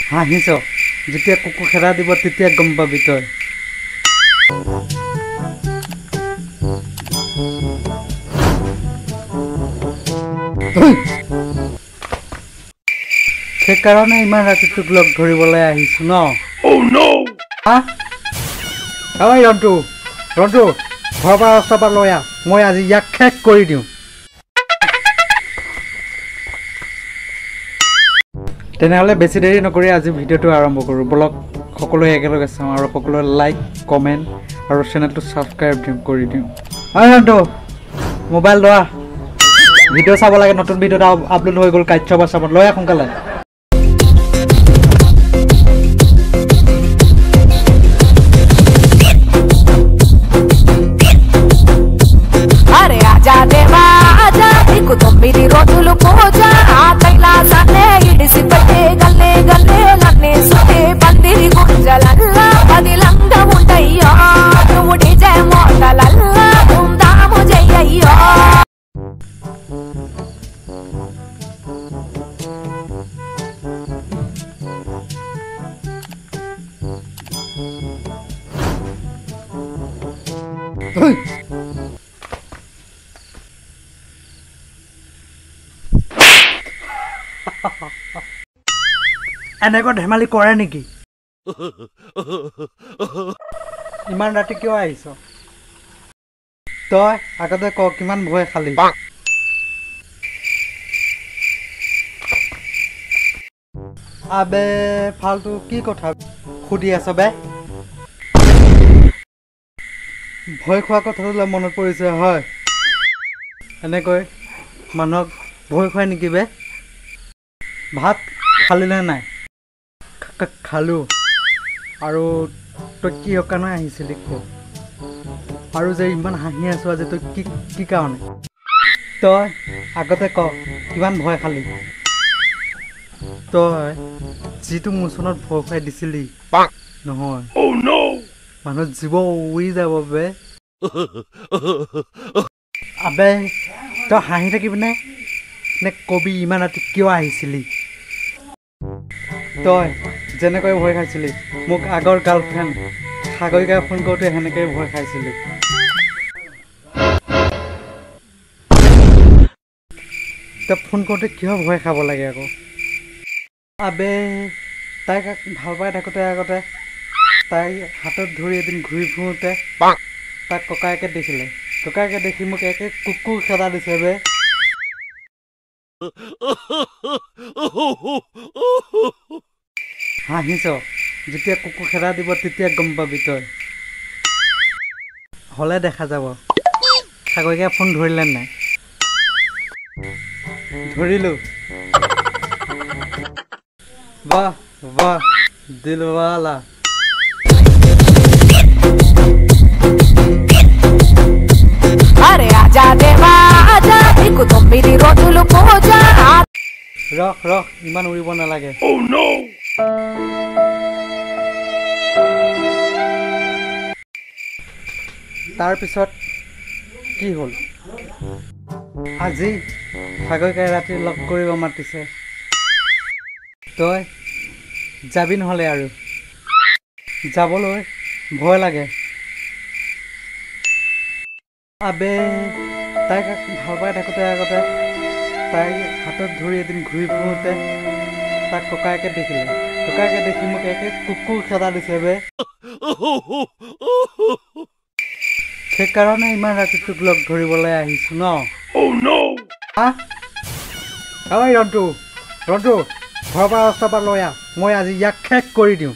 হাঁহিছ যেতিয়া কুকুৰ খেদা দিব তেতিয়া গম পাবি তই সেইকাৰণে ইমান ৰাতি তোক লগ ধৰিবলৈ আহিছো ন ঐ ৰন্তু ঘৰৰ পৰা ৰাস্তাৰ পৰা লৈ আহ মই আজি ইয়াক শেষ কৰি দিওঁ তেনেহ'লে বেছি দেৰি নকৰি আজি ভিডিঅ'টো আৰম্ভ কৰোঁ বলক সকলোৱে একেলগে চাওঁ আৰু সকলোৱে লাইক কমেণ্ট আৰু চেনেলটো ছাবস্ক্ৰাইব কৰি দিওঁ ঐ ৰন্তু মোবাইল লোৱা ভিডিঅ' চাব লাগে নতুন ভিডিঅ' এটা আপলোড হৈ গ'ল কাৰ্য বা চাবত লৈ আহ সোনকালে এনেকৈ ধেমালি কৰে নেকি ইমান ৰাতি কিয় আহিছ তই আগতে ক কিমান ভয় খালি আবে ফালতু কি কথা সুধি আছ বে ভয় খোৱা কথাটোলৈ মনত পৰিছে হয় এনেকৈ মানুহক ভয় খুৱাই নেকি বে ভাত খালি নে নাই খালো আৰু তই কি কাৰণে আহিছিলি ক আৰু যে ইমান হাঁহি আছো আজি তই কি কাৰণে তই আগতে ক কিমান ভয় খালি তই যিটো মোচনত ভয় খুৱাই দিছিলি নহয় মানুহ জীৱ উৰি যাব বে আবে তই হাঁহি থাকিবিনে নে কবি ইমান ৰাতি কিয় আহিছিলি তই যেনেকৈ ভয় খাইছিলি মোক আগৰ গাৰ্লফ্ৰেণ্ড সাগৰিকাই ফোন কৰোঁতে সেনেকৈ ভয় খাইছিলি তই ফোন কৰোঁতে কিয় ভয় খাব লাগে আকৌ আবে তাইক ভাল পাই থাকোঁতে আগতে তাই হাতত ধৰি এদিন ঘূৰি ফুৰোঁতে তাক ককায়েকে দেখিলে ককায়েকে দেখি মোক একে কুকুৰ খেদা দিছে বে হাঁহিছ যেতিয়া কুকুৰ খেদা দিব তেতিয়া গম পাবি তই হ'লে দেখা যাব সাগৰিকাই ফোন ধৰিলে নাই ধৰিলোঁ বাহ বাহ দিলৱালা ৰখ ইমান উৰিব নালাগে তাৰপিছত কি হ'ল আজি সাগৰিকাই ৰাতি লগ কৰিব মাতিছে তই যাবি নহ'লে আৰু যাবলৈ ভয় লাগে আবে তাইক ভাল পাই থাকোঁতে আগতে তাই হাতত ধৰি এদিন ঘূৰি ফুৰোঁতে তাক ককায়েকে দেখিলে ককায়েকে দেখি মোক একে কুকুৰ খেদা দিছে বে সেইকাৰণে ইমান ৰাতি তোক লগ ধৰিবলৈ আহিছো ন ঐ ৰন্তু ঘৰৰ পৰা ৰাস্তাৰ পৰা লৈ আহ মই আজি ইয়াক শেষ কৰি দিওঁ